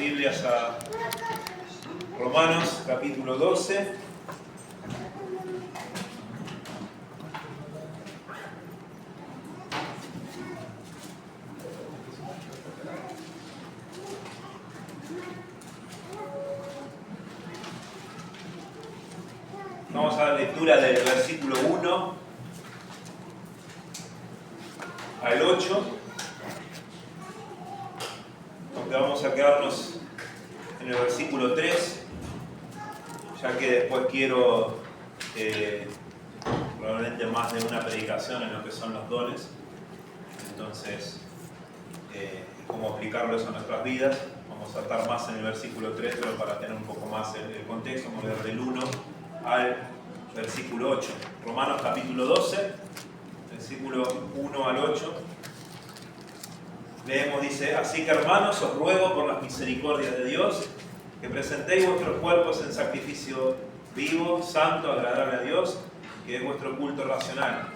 Biblias a Romanos capítulo 12. Vamos a dar lectura del versículo 1 al 8, aunque vamos a quedarnos en el versículo 3, ya que después quiero probablemente más de una predicación en lo que son los dones, entonces cómo aplicarlo eso a nuestras vidas. Vamos a estar más en el versículo 3, pero para tener un poco más el contexto, vamos a ver del 1 al versículo 8. Romanos capítulo 12, versículo 1 al 8. Leemos, dice: así que hermanos, os ruego por las misericordias de Dios que presentéis vuestros cuerpos en sacrificio vivo, santo, agradable a Dios, que es vuestro culto racional.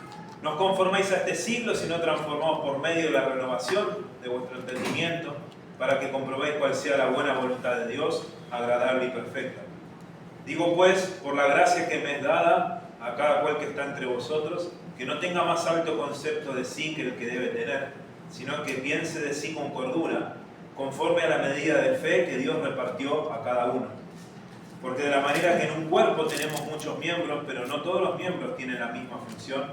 No os conforméis a este siglo, sino transformaos por medio de la renovación de vuestro entendimiento, para que comprobéis cuál sea la buena voluntad de Dios, agradable y perfecta. Digo pues, por la gracia que me es dada a cada cual que está entre vosotros, que no tenga más alto concepto de sí que el que debe tener, sino que piense de sí con cordura, conforme a la medida de fe que Dios repartió a cada uno. Porque de la manera que en un cuerpo tenemos muchos miembros, pero no todos los miembros tienen la misma función,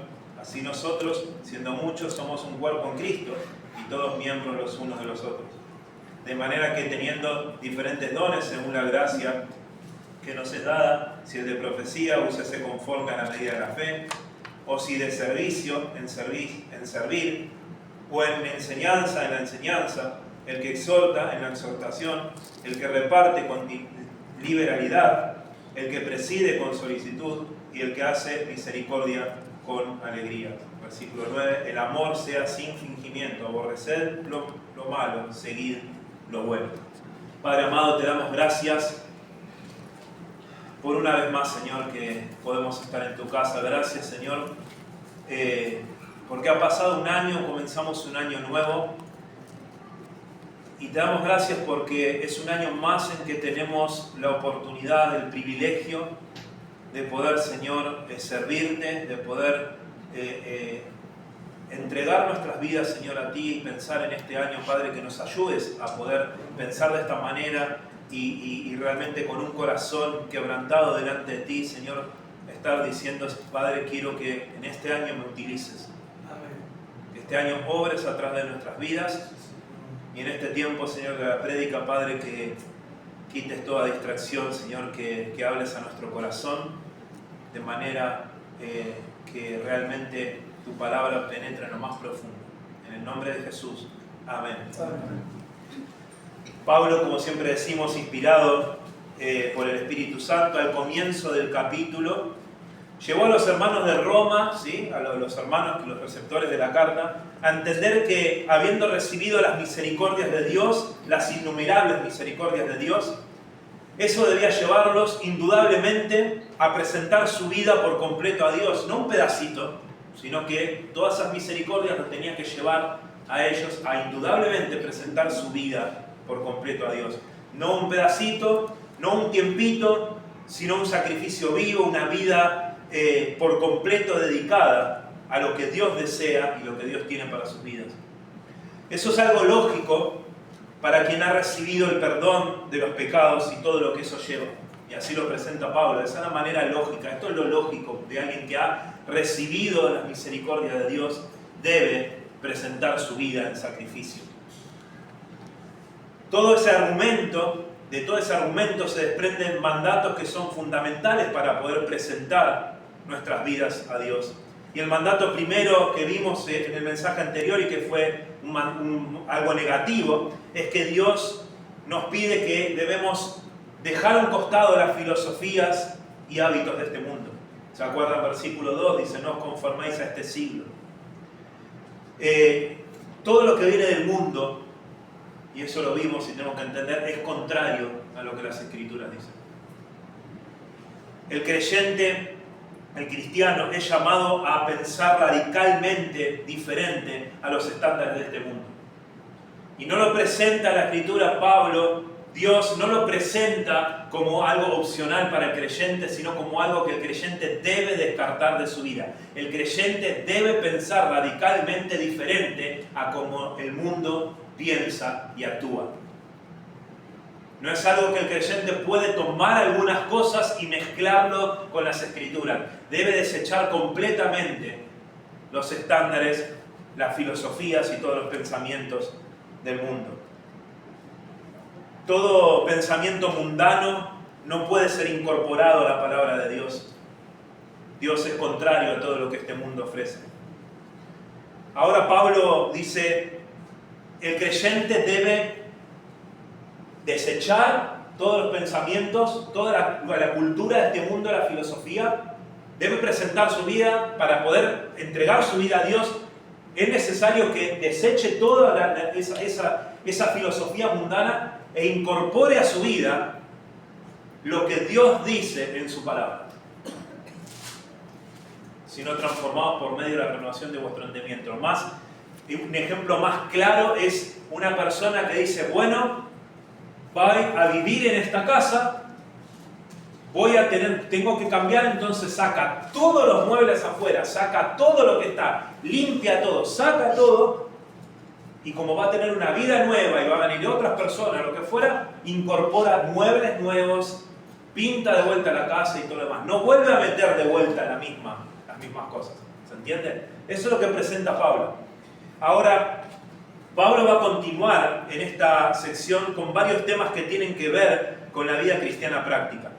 así nosotros, siendo muchos, somos un cuerpo en Cristo, y todos miembros los unos de los otros. De manera que teniendo diferentes dones según la gracia que nos es dada, si es de profecía, úsese conforme a la medida de la fe, o si de servicio, en servir, o en enseñanza, en la enseñanza, el que exhorta, en la exhortación, el que reparte con liberalidad, el que preside con solicitud, y el que hace misericordia con alegría. Versículo 9, el amor sea sin fingimiento, aborreced lo malo, seguid lo bueno. Padre amado, te damos gracias por una vez más, Señor, que podemos estar en tu casa. Gracias, Señor, porque ha pasado un año, comenzamos un año nuevo, y te damos gracias porque es un año más en que tenemos la oportunidad, el privilegio de poder, Señor, servirte, de poder entregar nuestras vidas, Señor, a ti, y pensar en este año, Padre, que nos ayudes a poder pensar de esta manera y realmente con un corazón quebrantado delante de ti, Señor, estar diciendo: Padre, quiero que en este año me utilices. Amén. Que este año obres atrás de nuestras vidas, y en este tiempo, Señor, de la prédica, Padre, que quites toda distracción, Señor, que hables a nuestro corazón de manera que realmente tu palabra penetre en lo más profundo. En el nombre de Jesús. Amén. Amén. Pablo, como siempre decimos, inspirado por el Espíritu Santo, al comienzo del capítulo, llevó a los hermanos de Roma, ¿sí? A los hermanos, los receptores de la carta, a entender que, habiendo recibido las misericordias de Dios, las innumerables misericordias de Dios, eso debía llevarlos indudablemente a presentar su vida por completo a Dios, no un pedacito, sino que todas esas misericordias los tenían que llevar a ellos a indudablemente presentar su vida por completo a Dios. No un pedacito, no un tiempito, sino un sacrificio vivo, una vida por completo dedicada a lo que Dios desea y lo que Dios tiene para sus vidas. Eso es algo lógico para quien ha recibido el perdón de los pecados y todo lo que eso lleva. Y así lo presenta Pablo. Esa es la manera lógica. Esto es lo lógico de alguien que ha recibido la misericordia de Dios. Debe presentar su vida en sacrificio. De todo ese argumento se desprenden mandatos que son fundamentales para poder presentar nuestras vidas a Dios. Y el mandato primero que vimos en el mensaje anterior, y que fue algo negativo, es que Dios nos pide que debemos dejar a un costado las filosofías y hábitos de este mundo. ¿Se acuerdan? Versículo 2 dice: no os conforméis a este siglo. Todo lo que viene del mundo, y eso lo vimos y tenemos que entender, es contrario a lo que las Escrituras dicen. El creyente, el cristiano, es llamado a pensar radicalmente diferente a los estándares de este mundo. Y no lo presenta la Escritura Pablo Dios no lo presenta como algo opcional para el creyente, sino como algo que el creyente debe descartar de su vida. El creyente debe pensar radicalmente diferente a cómo el mundo piensa y actúa. No es algo que el creyente puede tomar algunas cosas y mezclarlo con las Escrituras. Debe desechar completamente los estándares, las filosofías y todos los pensamientos del mundo. Todo pensamiento mundano no puede ser incorporado a la palabra de Dios. Dios es contrario a todo lo que este mundo ofrece. Ahora Pablo dice, el creyente debe desechar todos los pensamientos, toda la cultura de este mundo, la filosofía. Debe presentar su vida para poder entregar su vida a Dios. Es necesario que deseche toda esa filosofía mundana e incorpore a su vida lo que Dios dice en su palabra. Sino transformados por medio de la renovación de vuestro entendimiento. Un ejemplo más claro es una persona que dice, bueno, voy a vivir en esta casa, tengo que cambiar, entonces saca todos los muebles afuera, saca todo lo que está, limpia todo, saca todo, y como va a tener una vida nueva y va a venir otras personas, lo que fuera, incorpora muebles nuevos, pinta de vuelta la casa y todo lo demás. No vuelve a meter de vuelta las mismas cosas. ¿Se entiende? Eso es lo que presenta Pablo. Ahora, Pablo va a continuar en esta sección con varios temas que tienen que ver con la vida cristiana práctica.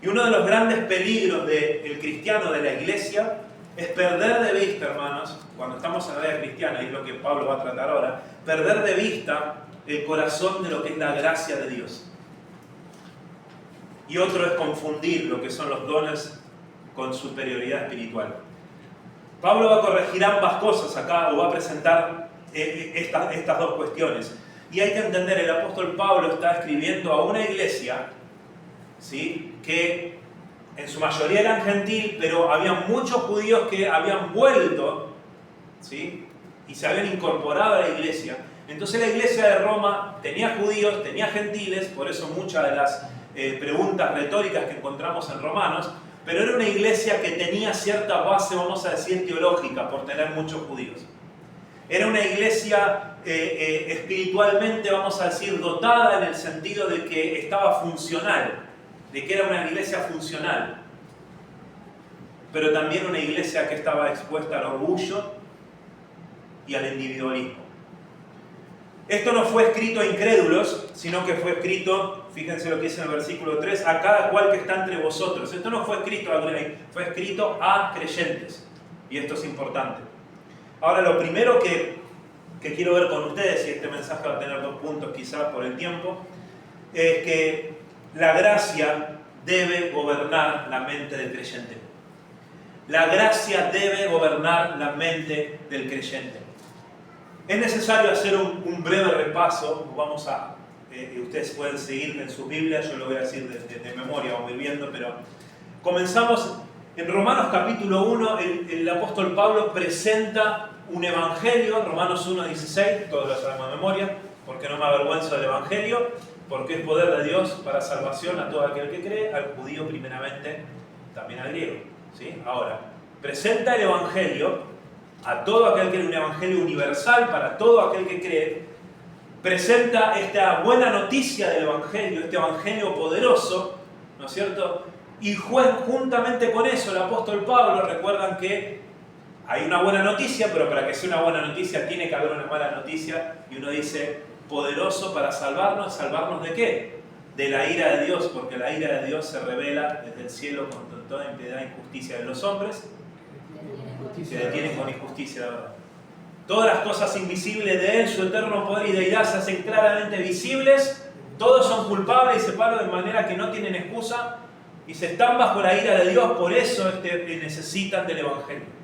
Y uno de los grandes peligros del cristiano, de la iglesia, es perder de vista, hermanos, cuando estamos en la vida cristiana, y es lo que Pablo va a tratar ahora, perder de vista el corazón de lo que es la gracia de Dios. Y otro es confundir lo que son los dones con superioridad espiritual. Pablo va a corregir ambas cosas acá, o va a presentar estas dos cuestiones. Y hay que entender, el apóstol Pablo está escribiendo a una iglesia, ¿sí?, que en su mayoría eran gentil, pero había muchos judíos que habían vuelto, ¿sí?, y se habían incorporado a la iglesia. Entonces la iglesia de Roma tenía judíos, tenía gentiles, por eso muchas de las preguntas retóricas que encontramos en Romanos, pero era una iglesia que tenía cierta base, vamos a decir, teológica, por tener muchos judíos. Era una iglesia espiritualmente, vamos a decir, dotada en el sentido de que estaba funcional, de que era una iglesia funcional, pero también una iglesia que estaba expuesta al orgullo y al individualismo. Esto no fue escrito a incrédulos, sino que fue escrito, fíjense lo que dice en el versículo 3, a cada cual que está entre vosotros. Esto no fue escrito a Grey, fue escrito a creyentes. Y esto es importante. Ahora, lo primero que quiero ver con ustedes, y este mensaje va a tener 2 puntos quizás por el tiempo, es que la gracia debe gobernar la mente del creyente. La gracia debe gobernar la mente del creyente. Es necesario hacer un breve repaso. Ustedes pueden seguir en sus Biblias, yo lo voy a decir de memoria, vamos a ir viendo, pero comenzamos en Romanos capítulo 1. El apóstol Pablo presenta un evangelio, Romanos 1:16, todos lo sabemos de memoria, porque no me avergüenzo del evangelio, porque es poder de Dios para salvación a todo aquel que cree, al judío primeramente, también al griego, ¿sí? Ahora, presenta el evangelio a todo aquel que cree, un evangelio universal para todo aquel que cree, presenta esta buena noticia del evangelio, este evangelio poderoso, ¿no es cierto? Y juntamente con eso el apóstol Pablo, recuerdan que hay una buena noticia, pero para que sea una buena noticia tiene que haber una mala noticia, y uno dice, poderoso para salvarnos. ¿Salvarnos de qué? De la ira de Dios, porque la ira de Dios se revela desde el cielo contra toda impiedad e injusticia de los hombres, se detienen con injusticia, la verdad. Todas las cosas invisibles de Él, su eterno poder y deidad, se hacen claramente visibles. Todos son culpables y se paran de manera que no tienen excusa y se están bajo la ira de Dios. Por eso necesitan del evangelio.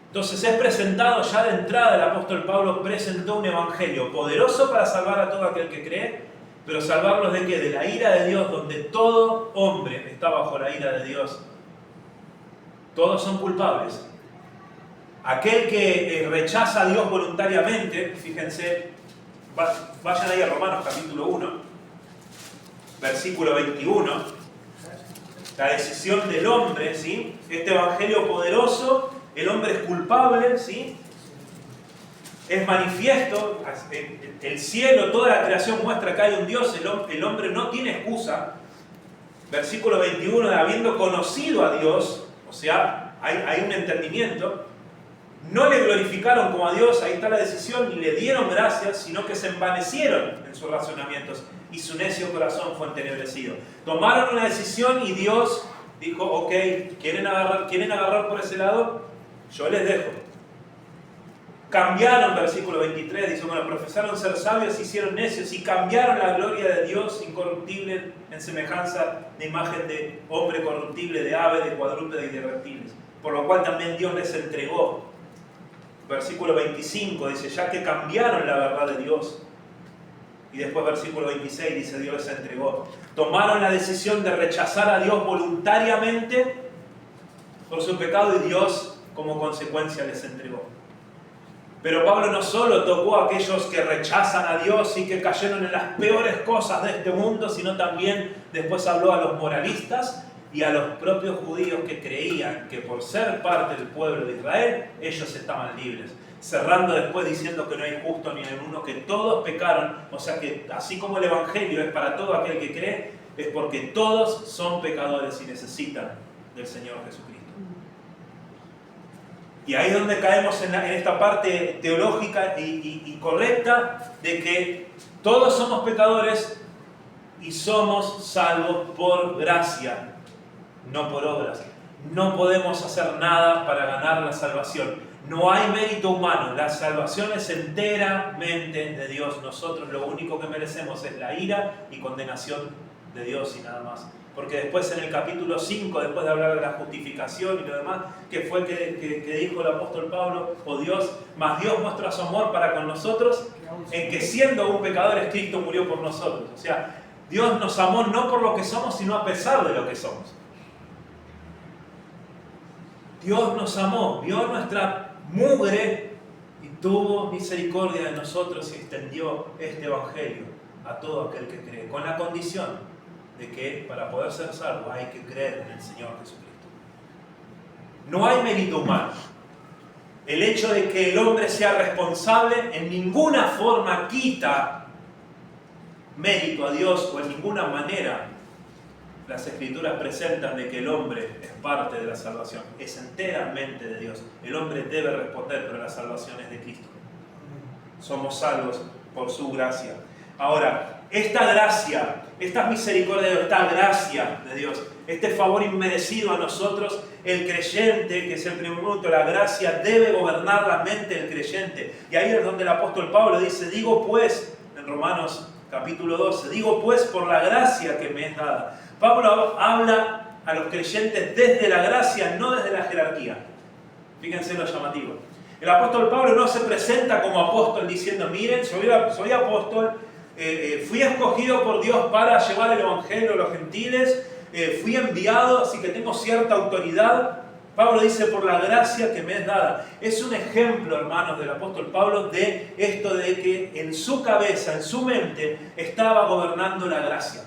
Entonces es presentado ya de entrada, el apóstol Pablo presentó un evangelio poderoso para salvar a todo aquel que cree, pero salvarlos ¿de qué? De la ira de Dios, donde todo hombre está bajo la ira de Dios. Todos son culpables. Aquel que rechaza a Dios voluntariamente, fíjense, vayan ahí a Romanos capítulo 1, versículo 21, la decisión del hombre, ¿sí? Este evangelio poderoso, el hombre es culpable, ¿sí? Es manifiesto, el cielo, toda la creación muestra que hay un Dios, el hombre no tiene excusa. Versículo 21, habiendo conocido a Dios, o sea, hay un entendimiento, no le glorificaron como a Dios, ahí está la decisión, ni le dieron gracias, sino que se envanecieron en sus razonamientos y su necio corazón fue entenebrecido. Tomaron una decisión y Dios dijo, ok, ¿quieren agarrar por ese lado? Yo les dejo. Cambiaron, versículo 23, dice, bueno, profesaron ser sabios, se hicieron necios y cambiaron la gloria de Dios incorruptible en semejanza de imagen de hombre corruptible, de ave, de cuadrúpede y de reptiles. Por lo cual también Dios les entregó. Versículo 25 dice, ya que cambiaron la verdad de Dios. Y después versículo 26 dice, Dios les entregó. Tomaron la decisión de rechazar a Dios voluntariamente por su pecado y Dios como consecuencia les entregó. Pero Pablo no solo tocó a aquellos que rechazan a Dios y que cayeron en las peores cosas de este mundo, sino también después habló a los moralistas y a los propios judíos que creían que por ser parte del pueblo de Israel, ellos estaban libres. Cerrando después diciendo que no hay justo ni en uno, que todos pecaron, o sea que así como el Evangelio es para todo aquel que cree, es porque todos son pecadores y necesitan del Señor Jesucristo. Y ahí es donde caemos en esta parte teológica y correcta de que todos somos pecadores y somos salvos por gracia, no por obras. No podemos hacer nada para ganar la salvación. No hay mérito humano. La salvación es enteramente de Dios. Nosotros lo único que merecemos es la ira y condenación de Dios y nada más. Porque después en el capítulo 5, después de hablar de la justificación y lo demás, que fue que dijo el apóstol Pablo, oh Dios, mas Dios muestra su amor para con nosotros, en que siendo aún pecadores, Cristo murió por nosotros. O sea, Dios nos amó no por lo que somos, sino a pesar de lo que somos. Dios nos amó, vio nuestra mugre y tuvo misericordia de nosotros y extendió este evangelio a todo aquel que cree, con la condición de que para poder ser salvo hay que creer en el Señor Jesucristo. No hay mérito humano. El hecho de que el hombre sea responsable en ninguna forma quita mérito a Dios, o en ninguna manera las Escrituras presentan de que el hombre es parte de la salvación. Es enteramente de Dios. El hombre debe responder, pero la salvación es de Cristo. Somos salvos por su gracia. Ahora, esta gracia, esta misericordia de Dios, esta gracia de Dios, este favor inmerecido a nosotros, el creyente, que es el primer punto, la gracia debe gobernar la mente del creyente. Y ahí es donde el apóstol Pablo dice, digo pues, en Romanos capítulo 12, digo pues por la gracia que me es dada. Pablo habla a los creyentes desde la gracia, no desde la jerarquía. Fíjense lo llamativo. El apóstol Pablo no se presenta como apóstol diciendo, miren, soy apóstol, fui escogido por Dios para llevar el evangelio a los gentiles, fui enviado, así que tengo cierta autoridad. Pablo dice, por la gracia que me es dada. Es un ejemplo, hermanos, del apóstol Pablo de esto de que en su cabeza, en su mente, estaba gobernando la gracia.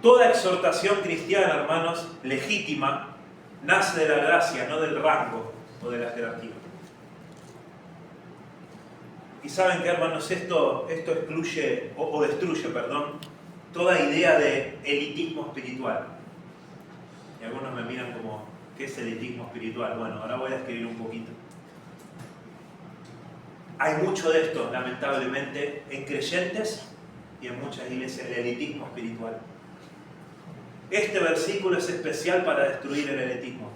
Toda exhortación cristiana, hermanos, legítima, nace de la gracia, no del rango o de la jerarquía. Y saben que, hermanos, esto excluye o destruye, toda idea de elitismo espiritual. Y algunos me miran como, ¿qué es elitismo espiritual? Bueno, ahora voy a escribir un poquito. Hay mucho de esto, lamentablemente, en creyentes y en muchas iglesias, el elitismo espiritual. Este versículo es especial para destruir el elitismo.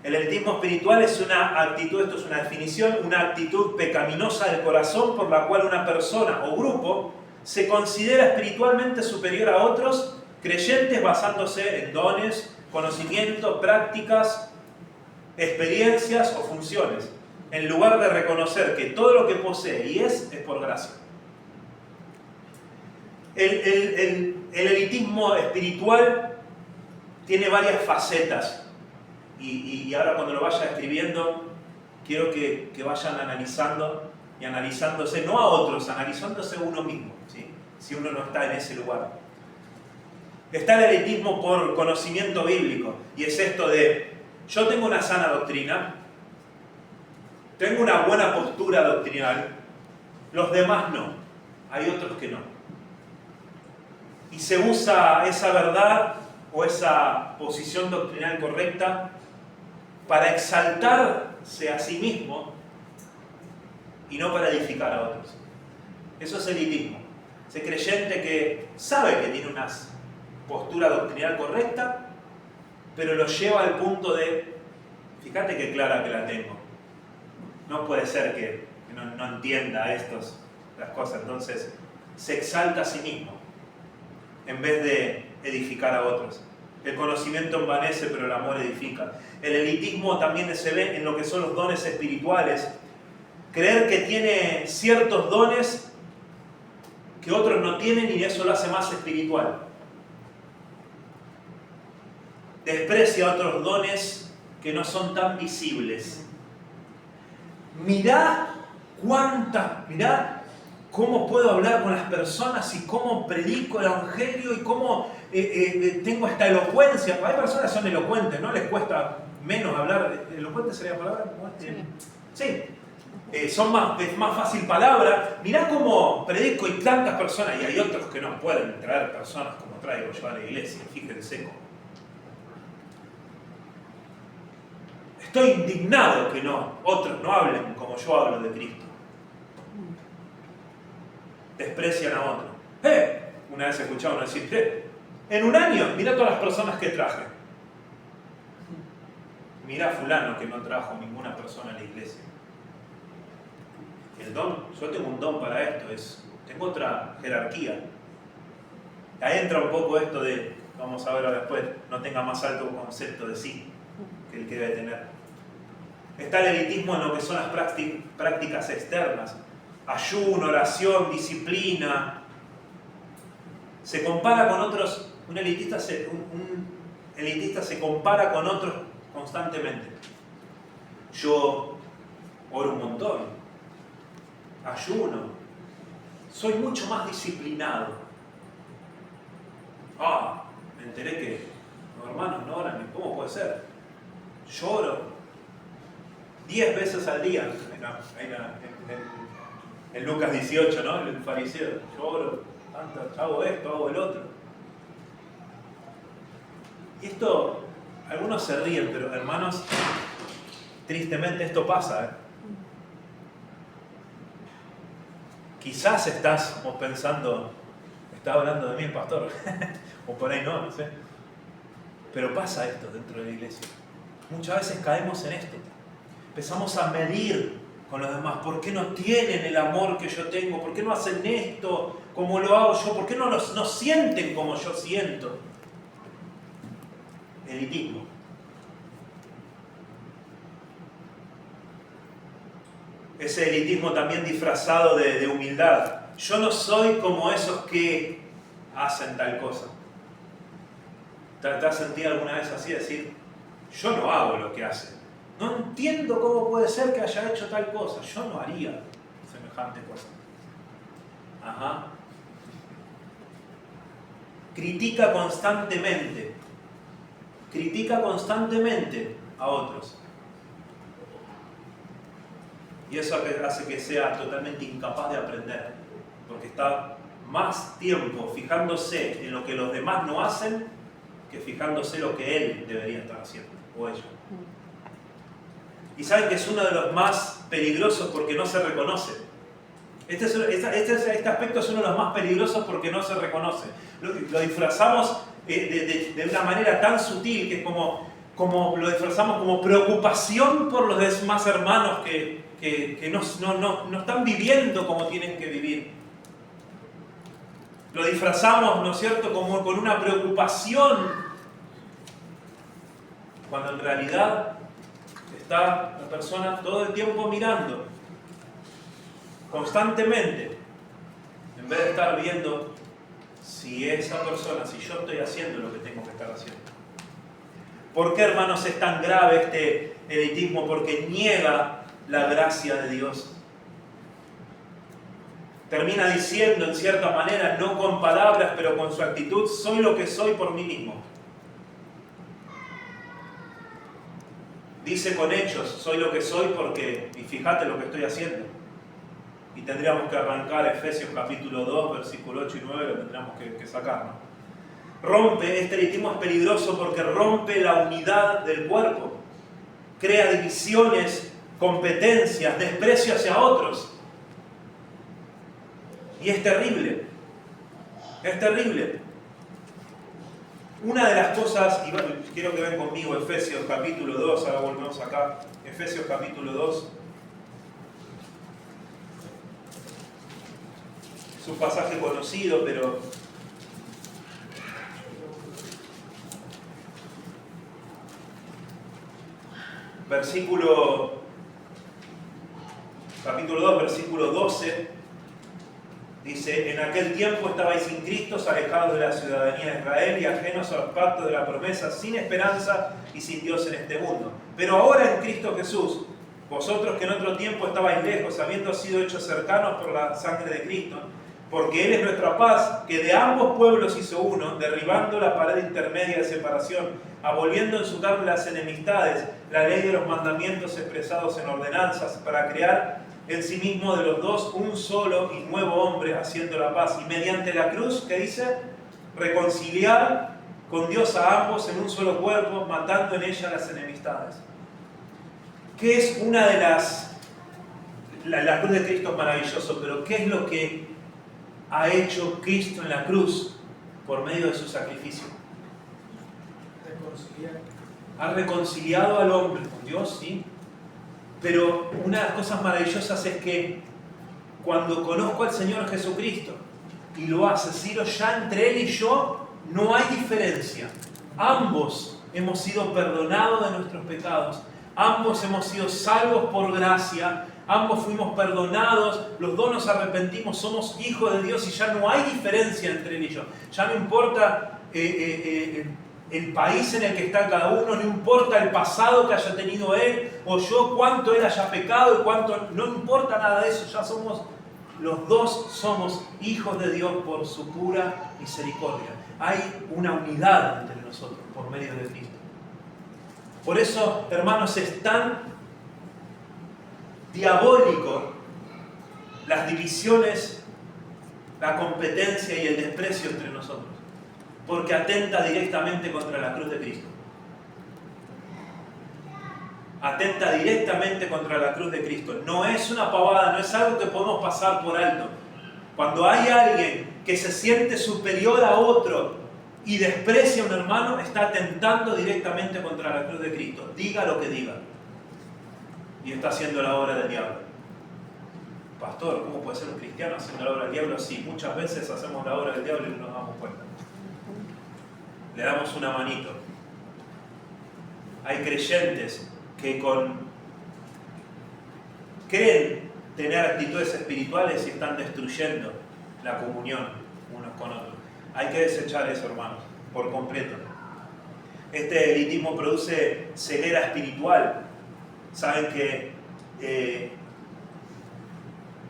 El elitismo espiritual es una actitud, esto es una definición, una actitud pecaminosa del corazón por la cual una persona o grupo se considera espiritualmente superior a otros creyentes basándose en dones, conocimiento, prácticas, experiencias o funciones, en lugar de reconocer que todo lo que posee y es por gracia. El elitismo espiritual tiene varias facetas y ahora cuando lo vaya escribiendo quiero que vayan analizando y analizándose, no a otros, analizándose uno mismo, ¿sí? Si uno no está en ese lugar. Está el elitismo por conocimiento bíblico, y es esto de, yo tengo una sana doctrina, tengo una buena postura doctrinal, los demás no, hay otros que no. Y se usa esa verdad o esa posición doctrinal correcta para exaltarse a sí mismo y no para edificar a otros. Eso es elitismo. Ese creyente que sabe que tiene una postura doctrinal correcta, pero lo lleva al punto de, fíjate qué clara que la tengo. No puede ser que no entienda las cosas. Entonces se exalta a sí mismo en vez de edificar a otros. El conocimiento envanece, pero el amor edifica. El elitismo también se ve en lo que son los dones espirituales. Creer que tiene ciertos dones que otros no tienen y eso lo hace más espiritual. Desprecia otros dones que no son tan visibles. Mirá cómo puedo hablar con las personas y cómo predico el evangelio y cómo tengo esta elocuencia. Hay personas que son elocuentes, ¿no? Les cuesta menos hablar. ¿Elocuente sería la palabra? Sí. Es más fácil palabra. Mirá cómo predico y tantas personas, y hay otros que no pueden traer personas como traigo yo a la iglesia. Fíjense cómo. Estoy indignado que otros no hablen como yo hablo de Cristo. Desprecian a otros. Una vez escuché a uno decir, en un año, mira todas las personas que traje. Mira a fulano que no trajo ninguna persona a la iglesia. El don, yo tengo un don para esto, tengo otra jerarquía. Ahí entra un poco esto de, vamos a verlo después, no tenga más alto concepto de sí que el que debe tener. Está el elitismo en lo que son las prácticas externas. Ayuno, oración, disciplina. Se compara con otros, un elitista se compara con otros constantemente. Yo oro un montón, ayuno, soy mucho más disciplinado. Me enteré que los hermanos no oran, ¿cómo puede ser? Yo oro 10 veces al día. En Lucas 18, ¿no? El fariseo, yo oro tanto, hago esto, hago el otro. Y esto, algunos se ríen, pero hermanos, tristemente esto pasa. Quizás estás pensando, está hablando de mí el pastor, o por ahí no sé. Pero pasa esto dentro de la iglesia. Muchas veces caemos en esto. Empezamos a medir con los demás. ¿Por qué no tienen el amor que yo tengo? ¿Por qué no hacen esto como lo hago yo? ¿Por qué no sienten como yo siento? Elitismo. Ese elitismo también disfrazado de humildad. Yo no soy como esos que hacen tal cosa. ¿Te has sentido alguna vez así? Decir, yo no hago lo que hacen. No entiendo cómo puede ser que haya hecho tal cosa. Yo no haría semejante cosa. Critica constantemente a otros. Y eso hace que sea totalmente incapaz de aprender. Porque está más tiempo fijándose en lo que los demás no hacen que fijándose en lo que él debería estar haciendo, o ella. Y saben que es uno de los más peligrosos porque no se reconoce. Este aspecto es uno de los más peligrosos porque no se reconoce. Lo disfrazamos de una manera tan sutil que es como lo disfrazamos como preocupación por los demás hermanos que no están viviendo como tienen que vivir. Lo disfrazamos, ¿no es cierto?, como con una preocupación, cuando en realidad está la persona todo el tiempo mirando, constantemente, en vez de estar viendo si esa persona, si yo estoy haciendo lo que tengo que estar haciendo. ¿Por qué, hermanos, es tan grave este elitismo? Porque niega la gracia de Dios. termina diciendo en cierta manera, no con palabras, pero con su actitud, soy lo que soy por mí mismo. Dice con hechos, soy lo que soy porque, y fíjate lo que estoy haciendo. Y tendríamos que arrancar Efesios capítulo 2, versículo 8 y 9, lo tendríamos que sacar, ¿no? Este elitismo es peligroso porque rompe la unidad del cuerpo. Crea divisiones, competencias, desprecio hacia otros. Y es terrible. Es terrible. Una de las cosas, y bueno, quiero que vean conmigo Efesios capítulo 2, ahora volvemos acá, Efesios capítulo 2. Es un pasaje conocido, pero capítulo 2, versículo 12, dice, en aquel tiempo estabais sin Cristo, alejados de la ciudadanía de Israel y ajenos al pacto de la promesa, sin esperanza y sin Dios en este mundo. Pero ahora en Cristo Jesús, vosotros que en otro tiempo estabais lejos, habiendo sido hechos cercanos por la sangre de Cristo, porque Él es nuestra paz, que de ambos pueblos hizo uno, derribando la pared intermedia de separación, aboliendo en su carne las enemistades, la ley de los mandamientos expresados en ordenanzas, para crear en sí mismo de los dos un solo y nuevo hombre, haciendo la paz. Y mediante la cruz, ¿qué dice? Reconciliar con Dios a ambos en un solo cuerpo, matando en ella las enemistades. ¿Qué es una de las... La cruz de Cristo es maravilloso, pero ¿qué es lo que ha hecho Cristo en la cruz por medio de su sacrificio? Ha reconciliado al hombre con Dios, sí. Pero una de las cosas maravillosas es que cuando conozco al Señor Jesucristo y lo asesino, ya entre Él y yo no hay diferencia. Ambos hemos sido perdonados de nuestros pecados. Ambos hemos sido salvos por gracia. Ambos fuimos perdonados, los dos nos arrepentimos, somos hijos de Dios y ya no hay diferencia entre Él y yo. Ya no importa el país en el que está cada uno, no importa el pasado que haya tenido Él o yo, cuánto Él haya pecado y cuánto... No importa nada de eso, ya somos, los dos somos hijos de Dios por su pura misericordia. Hay una unidad entre nosotros por medio de Cristo. Por eso, hermanos, es tan diabólico las divisiones, la competencia y el desprecio entre nosotros, porque atenta directamente contra la cruz de Cristo. Atenta directamente contra la cruz de Cristo. No es una pavada, no es algo que podemos pasar por alto. Cuando hay alguien que se siente superior a otro y desprecia a un hermano, está atentando directamente contra la cruz de Cristo. Diga lo que diga. Y está haciendo la obra del diablo. Pastor, ¿cómo puede ser un cristiano haciendo la obra del diablo? Sí, muchas veces hacemos la obra del diablo y no nos damos cuenta. Le damos una manito. Hay creyentes que creen tener actitudes espirituales y están destruyendo la comunión unos con otros. Hay que desechar eso, hermanos, por completo. Este elitismo produce ceguera espiritual. Saben que el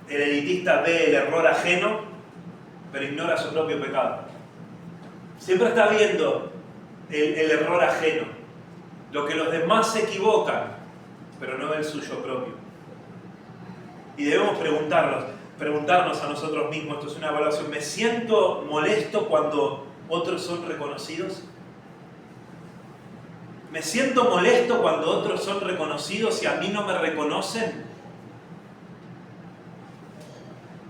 elitista ve el error ajeno, pero ignora su propio pecado. Siempre está viendo el error ajeno, lo que los demás se equivocan, pero no ve el suyo propio. Y debemos preguntarnos a nosotros mismos, esto es una evaluación, ¿me siento molesto cuando otros son reconocidos? ¿Me siento molesto cuando otros son reconocidos y a mí no me reconocen?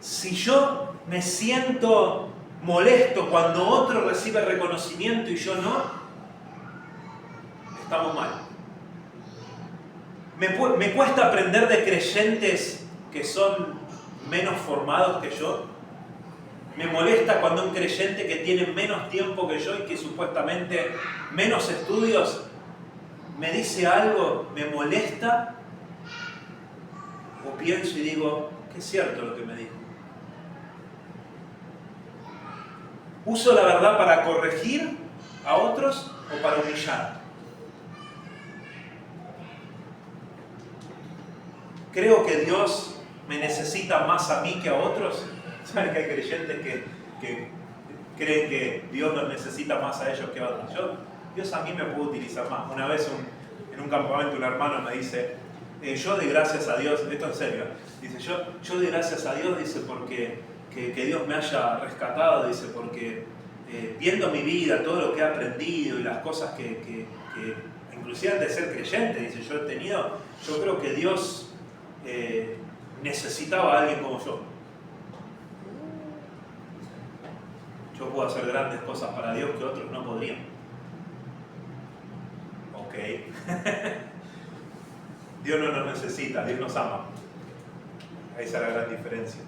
Si yo me siento molesto cuando otro recibe reconocimiento y yo no, estamos mal. Me cuesta aprender de creyentes que son menos formados que yo. Me molesta cuando un creyente que tiene menos tiempo que yo y que supuestamente menos estudios me dice algo, me molesta, o pienso y digo, que es cierto lo que me dijo. ¿Uso la verdad para corregir a otros o para humillar? ¿Creo que Dios me necesita más a mí que a otros? ¿Saben que hay creyentes que creen que Dios los necesita más a ellos que a otros? Dios a mí me puede utilizar más. Una vez en un campamento un hermano me dice, yo doy gracias a Dios, esto en serio, dice, yo doy gracias a Dios, dice, porque que Dios me haya rescatado, dice, porque viendo mi vida, todo lo que he aprendido y las cosas que inclusive antes de ser creyente, dice, yo he tenido, yo creo que Dios necesitaba a alguien como yo. Yo puedo hacer grandes cosas para Dios que otros no podrían. Ok. Dios no nos necesita, Dios nos ama. Ahí está la gran diferencia.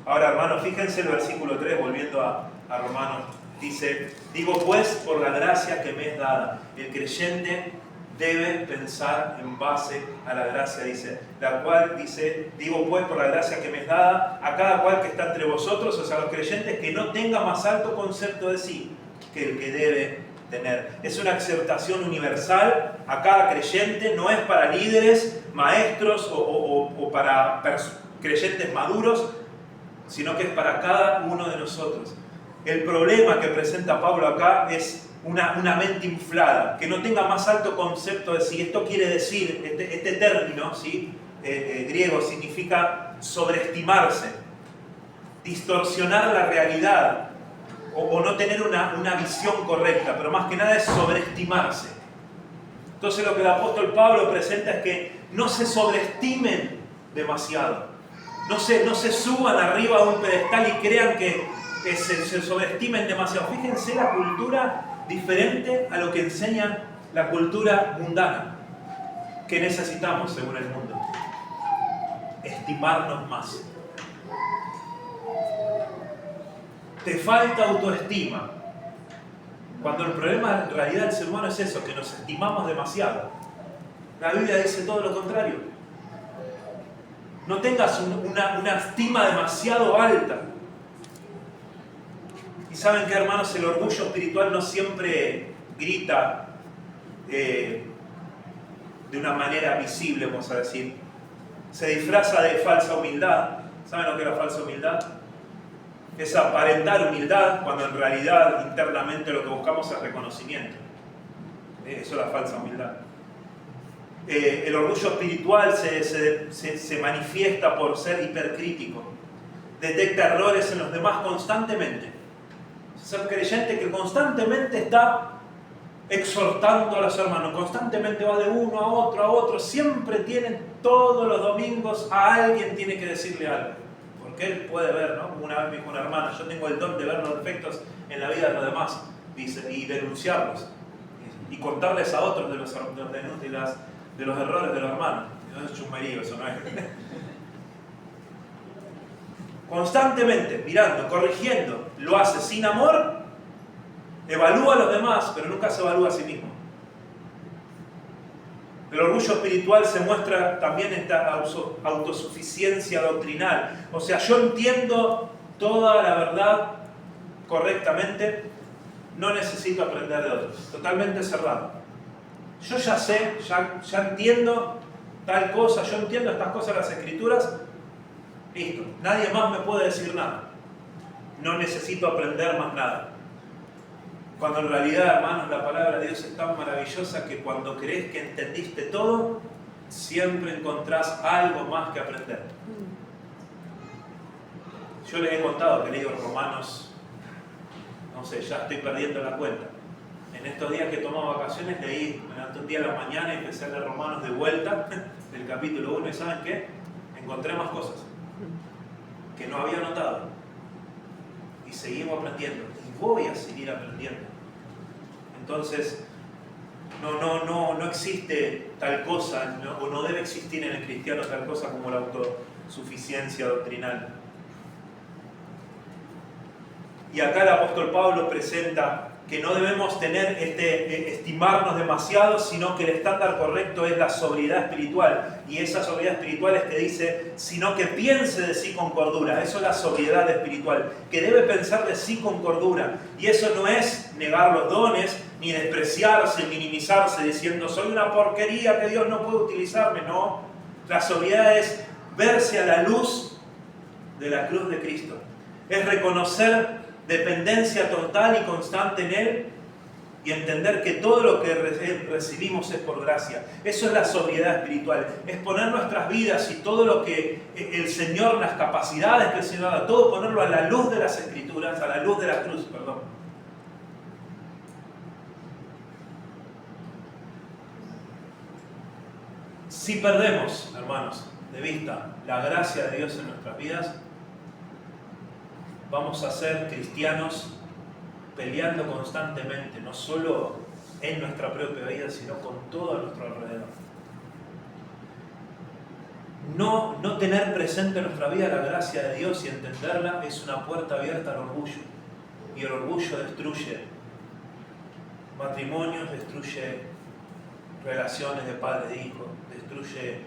Ahora, hermanos, fíjense el versículo 3, volviendo a Romanos. Dice, digo pues por la gracia que me es dada. El creyente debe pensar en base a la gracia, dice, la cual dice, digo pues por la gracia que me es dada a cada cual que está entre vosotros, o sea, los creyentes, que no tenga más alto concepto de sí que el que debe tener. Es una exhortación universal a cada creyente, no es para líderes, maestros o para creyentes maduros, sino que es para cada uno de nosotros. El problema que presenta Pablo acá es una mente inflada, que no tenga más alto concepto de sí. Esto quiere decir, este término, ¿sí? Griego, significa sobreestimarse, distorsionar la realidad o no tener una visión correcta, pero más que nada es sobreestimarse. Entonces lo que el apóstol Pablo presenta es que no se sobreestimen demasiado, no se suban arriba a un pedestal y crean que se sobreestimen demasiado. Fíjense la cultura diferente a lo que enseña la cultura mundana que necesitamos según el mundo. Estimarnos más. Te falta autoestima. Cuando el problema en realidad del ser humano es eso, que nos estimamos demasiado. La Biblia dice todo lo contrario. No tengas una estima demasiado alta. Y saben que, hermanos, el orgullo espiritual no siempre grita de una manera visible, vamos a decir. Se disfraza de falsa humildad. ¿Saben lo que es la falsa humildad? Es aparentar humildad cuando en realidad internamente lo que buscamos es reconocimiento. Eso es la falsa humildad. El orgullo espiritual se manifiesta por ser hipercrítico. Detecta errores en los demás constantemente. Es un creyente que constantemente está exhortando a los hermanos, constantemente va de uno a otro, siempre tienen, todos los domingos a alguien tiene que decirle algo, porque él puede ver, ¿no? Como una vez me dijo una hermana, yo tengo el don de ver los defectos en la vida de los demás, dice, y denunciarlos, y contarles a otros de los errores de los hermanos. No es chusmerío, eso no es. Constantemente mirando, corrigiendo, lo hace sin amor, evalúa a los demás, pero nunca se evalúa a sí mismo. El orgullo espiritual se muestra también en esta autosuficiencia doctrinal. O sea, yo entiendo toda la verdad correctamente, no necesito aprender de otros. Totalmente cerrado. Yo ya sé, ya entiendo tal cosa, yo entiendo estas cosas de las Escrituras. Listo, nadie más me puede decir nada. No necesito aprender más nada. Cuando en realidad, hermanos, la palabra de Dios es tan maravillosa que cuando crees que entendiste todo, siempre encontrás algo más que aprender. Yo les he contado que leo Romanos, no sé, ya estoy perdiendo la cuenta. En estos días que he tomado vacaciones leí, me levanté un día a la mañana y empecé a leer Romanos de vuelta, del capítulo 1, y ¿saben qué? Encontré más cosas que no había notado. Y seguimos aprendiendo. Y voy a seguir aprendiendo. Entonces, no existe tal cosa, o no debe existir en el cristiano tal cosa como la autosuficiencia doctrinal. Y acá el apóstol Pablo presenta que no debemos estimarnos demasiado, sino que el estándar correcto es la sobriedad espiritual. Y esa sobriedad espiritual es que dice, sino que piense de sí con cordura. Eso es la sobriedad espiritual, que debe pensar de sí con cordura. Y eso no es negar los dones, ni despreciarse, minimizarse, diciendo, soy una porquería que Dios no puede utilizarme. No, la sobriedad es verse a la luz de la cruz de Cristo. Es reconocer dependencia total y constante en Él y entender que todo lo que recibimos es por gracia. Eso es la sobriedad espiritual. Es poner nuestras vidas y todo lo que el Señor, las capacidades que el Señor da, todo ponerlo a la luz de las Escrituras, a la luz de la cruz, perdón. Si perdemos, hermanos, de vista la gracia de Dios en nuestras vidas, vamos a ser cristianos peleando constantemente, no solo en nuestra propia vida, sino con todo a nuestro alrededor. No tener presente en nuestra vida la gracia de Dios y entenderla es una puerta abierta al orgullo. Y el orgullo destruye matrimonios, destruye relaciones de padre e hijo, destruye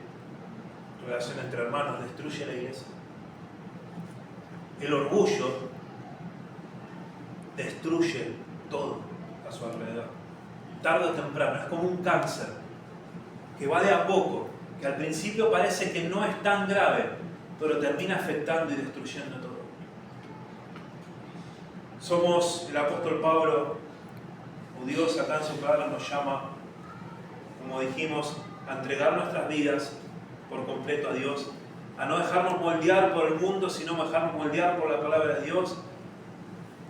relaciones entre hermanos, destruye la iglesia. El orgullo destruye todo a su alrededor. Tarde o temprano, es como un cáncer que va de a poco, que al principio parece que no es tan grave, pero termina afectando y destruyendo todo. El apóstol Pablo, o Dios acá en su palabra nos llama, como dijimos, a entregar nuestras vidas por completo a Dios, a no dejarnos moldear por el mundo, sino dejarnos moldear por la palabra de Dios,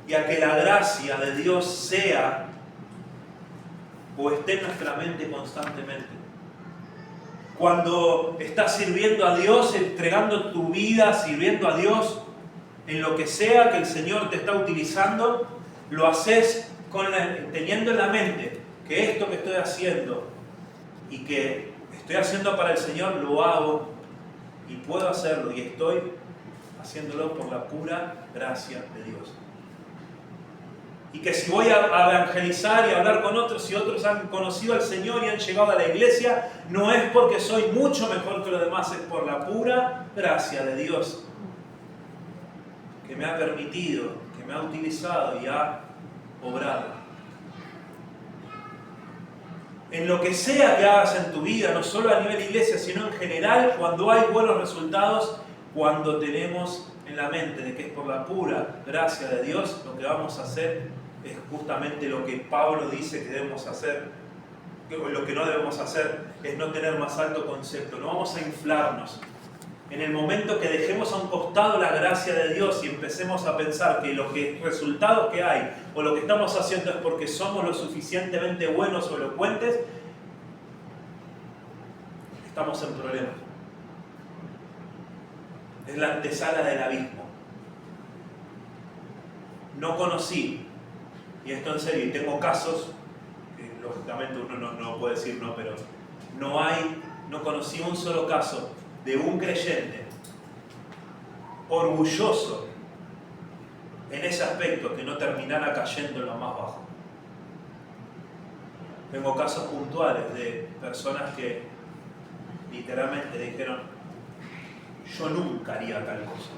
y a que la gracia de Dios sea o esté en nuestra mente constantemente. Cuando estás sirviendo a Dios, entregando tu vida, sirviendo a Dios, en lo que sea que el Señor te está utilizando, lo haces teniendo en la mente que esto que estoy haciendo y que estoy haciendo para el Señor, lo hago y puedo hacerlo y estoy haciéndolo por la pura gracia de Dios. Y que si voy a evangelizar y a hablar con otros, si otros han conocido al Señor y han llegado a la iglesia, no es porque soy mucho mejor que los demás, es por la pura gracia de Dios que me ha permitido, que me ha utilizado y ha obrado. En lo que sea que hagas en tu vida, no solo a nivel iglesia, sino en general, cuando hay buenos resultados, cuando tenemos en la mente de que es por la pura gracia de Dios, lo que vamos a hacer es justamente lo que Pablo dice que debemos hacer. Lo que no debemos hacer es no tener más alto concepto, no vamos a inflarnos. En el momento que dejemos a un costado la gracia de Dios y empecemos a pensar que los resultados que hay o lo que estamos haciendo es porque somos lo suficientemente buenos o elocuentes, estamos en problemas. Es la antesala del abismo. No conocí, y esto en serio, y tengo casos, que lógicamente uno no puede decir no, pero no conocí un solo caso de un creyente orgulloso en ese aspecto que no terminara cayendo en lo más bajo. Tengo casos puntuales de personas que literalmente dijeron: yo nunca haría tal cosa,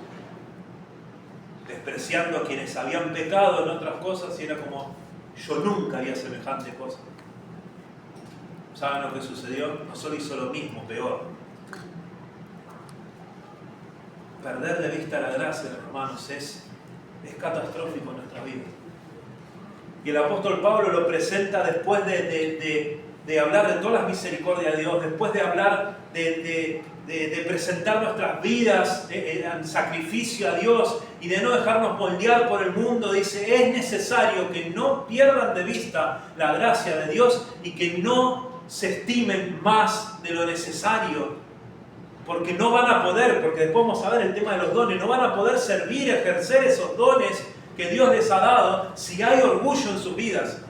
despreciando a quienes habían pecado en otras cosas, y era como: yo nunca haría semejante cosa. ¿Saben lo que sucedió? No solo hizo lo mismo, peor. Perder de vista la gracia, hermanos, es catastrófico en nuestra vida. Y el apóstol Pablo lo presenta después de hablar de todas las misericordias de Dios, después de hablar de presentar nuestras vidas en sacrificio a Dios y de no dejarnos moldear por el mundo. Dice: es necesario que no pierdan de vista la gracia de Dios y que no se estimen más de lo necesario, porque no van a poder, porque después vamos a ver el tema de los dones, no van a poder servir, ejercer esos dones que Dios les ha dado si hay orgullo en sus vidas.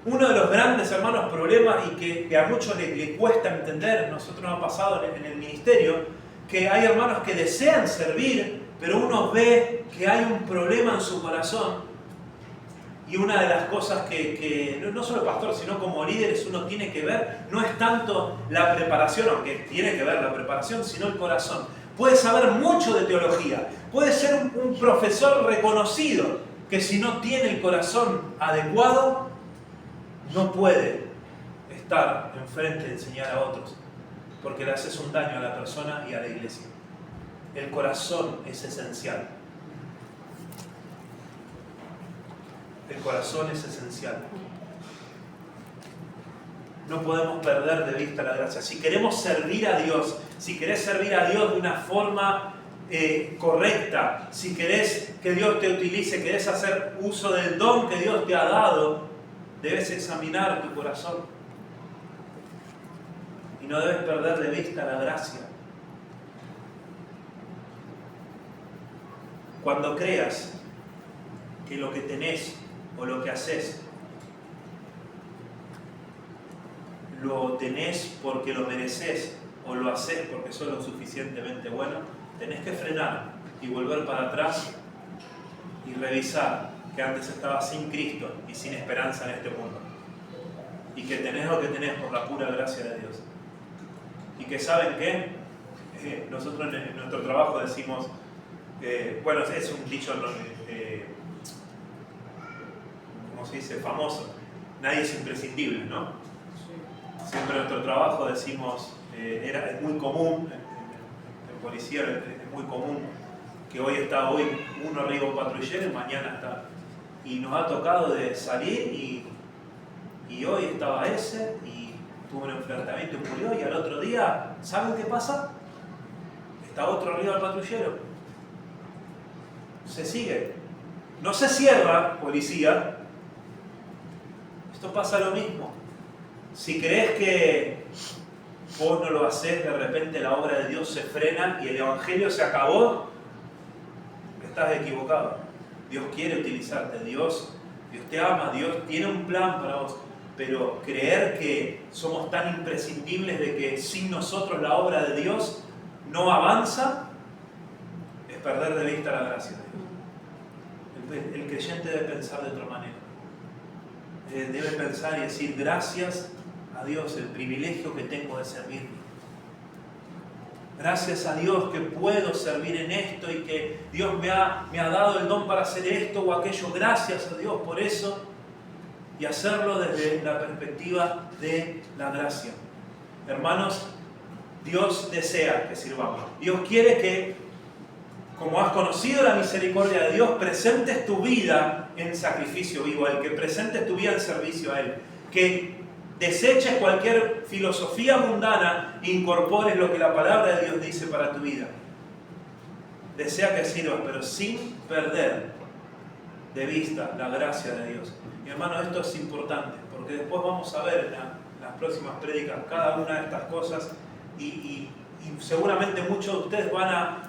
Uno de los grandes, hermanos, problemas y que a muchos le cuesta entender, nosotros nos ha pasado en el ministerio, que hay hermanos que desean servir, pero uno ve que hay un problema en su corazón. Y una de las cosas que no solo pastor, sino como líderes uno tiene que ver, no es tanto la preparación, aunque tiene que ver la preparación, sino el corazón. Puede saber mucho de teología, puede ser un profesor reconocido, que si no tiene el corazón adecuado, no puede estar enfrente de enseñar a otros, porque le haces un daño a la persona y a la iglesia. El corazón es esencial. El corazón es esencial. No podemos perder de vista la gracia. Si queremos servir a Dios, si querés servir a Dios de una forma correcta, si querés que Dios te utilice, querés hacer uso del don que Dios te ha dado, debes examinar tu corazón. Y no debes perder de vista la gracia. Cuando creas que lo que tenés o lo que haces lo tenés porque lo mereces o lo haces porque sos lo suficientemente bueno, tenés que frenar y volver para atrás y revisar que antes estabas sin Cristo y sin esperanza en este mundo, y que tenés lo que tenés por la pura gracia de Dios, y que ¿saben qué? Nosotros en nuestro trabajo decimos, bueno, es un dicho, ¿cómo se dice? Famoso, nadie es imprescindible, ¿no? Siempre en nuestro trabajo decimos, es muy común, en policía es muy común que hoy está uno arriba de un patrullero y mañana está. Y nos ha tocado de salir y hoy estaba ese y tuvo un enfrentamiento y murió, y al otro día, ¿saben qué pasa? Está otro arriba del patrullero. Se sigue. No se cierra policía. Esto pasa lo mismo. Si crees que vos no lo hacés, de repente la obra de Dios se frena y el Evangelio se acabó, estás equivocado. Dios quiere utilizarte, Dios te ama, Dios tiene un plan para vos, pero creer que somos tan imprescindibles de que sin nosotros la obra de Dios no avanza, es perder de vista la gracia de Dios. El creyente debe pensar de otra manera. Debe pensar y decir, gracias a Dios el privilegio que tengo de servir. Gracias a Dios que puedo servir en esto y que Dios me ha dado el don para hacer esto o aquello. Gracias a Dios por eso, y hacerlo desde la perspectiva de la gracia. Hermanos, Dios desea que sirvamos. Dios quiere que, como has conocido la misericordia de Dios, presentes tu vida en sacrificio vivo a Él, que presentes tu vida en servicio a Él, que deseches cualquier filosofía mundana e incorpores lo que la palabra de Dios dice para tu vida. Desea que sirvas, pero sin perder de vista la gracia de Dios. Mi hermano, esto es importante, porque después vamos a ver en las próximas prédicas cada una de estas cosas y seguramente muchos de ustedes van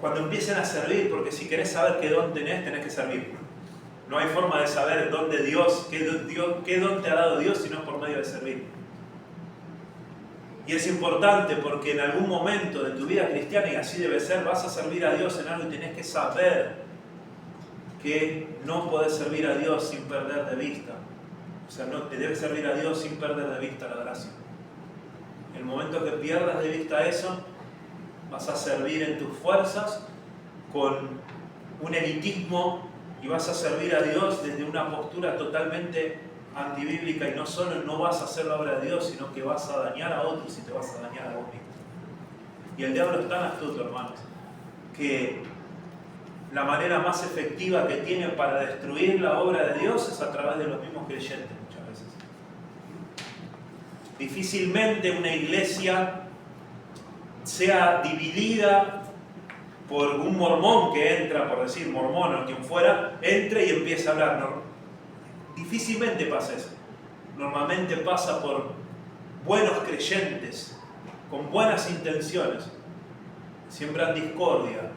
cuando empiecen a servir, porque si querés saber qué don tenés que servir. No hay forma de saber dónde qué don te ha dado Dios, sino por medio de servir. Y es importante porque en algún momento de tu vida cristiana, y así debe ser, vas a servir a Dios en algo y tenés que saber que no podés servir a Dios sin perder de vista. O sea, no te debes servir a Dios sin perder de vista la gracia. En el momento que pierdas de vista eso, vas a servir en tus fuerzas con un elitismo y vas a servir a Dios desde una postura totalmente antibíblica, y no solo no vas a hacer la obra de Dios, sino que vas a dañar a otros y te vas a dañar a vos mismo. Y el diablo es tan astuto, hermanos, que la manera más efectiva que tiene para destruir la obra de Dios es a través de los mismos creyentes muchas veces. Difícilmente una iglesia sea dividida por un mormón que entra, por decir mormón o quien fuera, entre y empieza a hablar. No, difícilmente pasa eso. Normalmente pasa por buenos creyentes, con buenas intenciones. Siembran discordia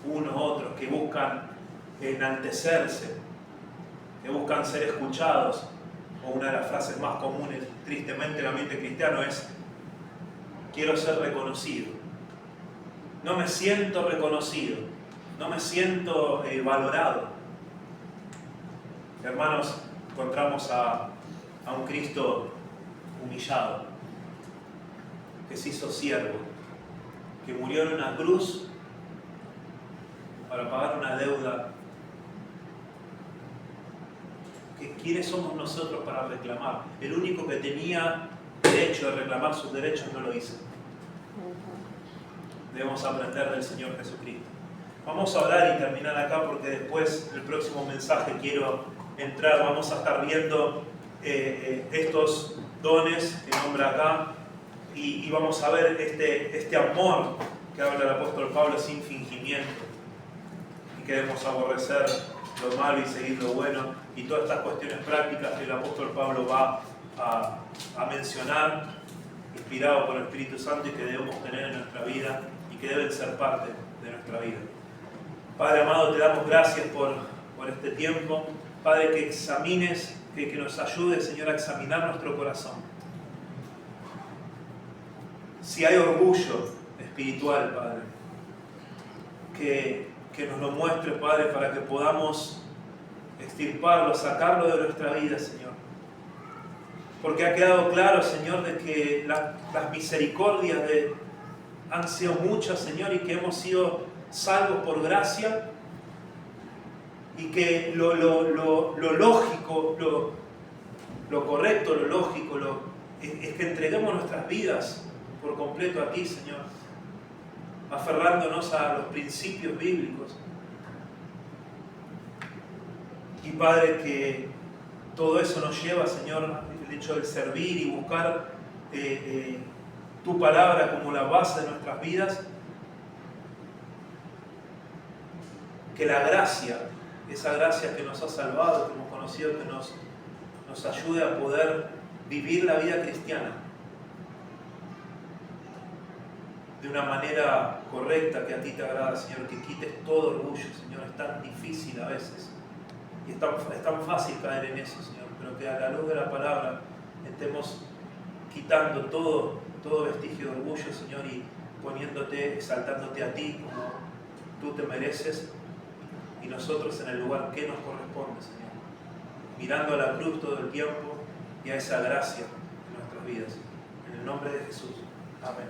unos otros, que buscan enaltecerse, que buscan ser escuchados. O una de las frases más comunes, tristemente, en el ambiente cristiano es: quiero ser reconocido. No me siento reconocido, no me siento valorado. Hermanos, encontramos a un Cristo humillado, que se hizo siervo, que murió en una cruz para pagar una deuda. ¿Quiénes somos nosotros para reclamar? El único que tenía derecho de reclamar sus derechos no lo hizo. Debemos aprender del Señor Jesucristo. Vamos a orar y terminar acá porque después, el próximo mensaje, quiero entrar. Vamos a estar viendo estos dones que nombra acá y vamos a ver este amor que habla el apóstol Pablo sin fingimiento. Y queremos aborrecer lo malo y seguir lo bueno. Y todas estas cuestiones prácticas que el apóstol Pablo va a mencionar, inspirado por el Espíritu Santo, y que debemos tener en nuestra vida y que deben ser parte de nuestra vida. Padre amado, te damos gracias por este tiempo. Padre, que examines, que nos ayudes, Señor, a examinar nuestro corazón. Si hay orgullo espiritual, Padre, que nos lo muestre, Padre, para que podamos extirparlo, sacarlo de nuestra vida, Señor. Porque ha quedado claro, Señor, de que las misericordias han sido muchas, Señor, y que hemos sido salvos por gracia, y que lo lógico, lo correcto, lo lógico, es que entreguemos nuestras vidas por completo a ti, Señor, aferrándonos a los principios bíblicos. Y Padre, que todo eso nos lleva, Señor, el hecho de servir y buscar tu palabra como la base de nuestras vidas, que la gracia, esa gracia que nos ha salvado, que hemos conocido, que nos ayude a poder vivir la vida cristiana de una manera correcta, que a ti te agrada, Señor, que quites todo orgullo, Señor. Es tan difícil a veces y es tan fácil caer en eso, Señor, pero que a la luz de la palabra estemos quitando todo vestigio de orgullo, Señor, y poniéndote, exaltándote a ti como tú te mereces, y nosotros en el lugar que nos corresponde, Señor, mirando a la cruz todo el tiempo y a esa gracia en nuestras vidas. En el nombre de Jesús. Amén.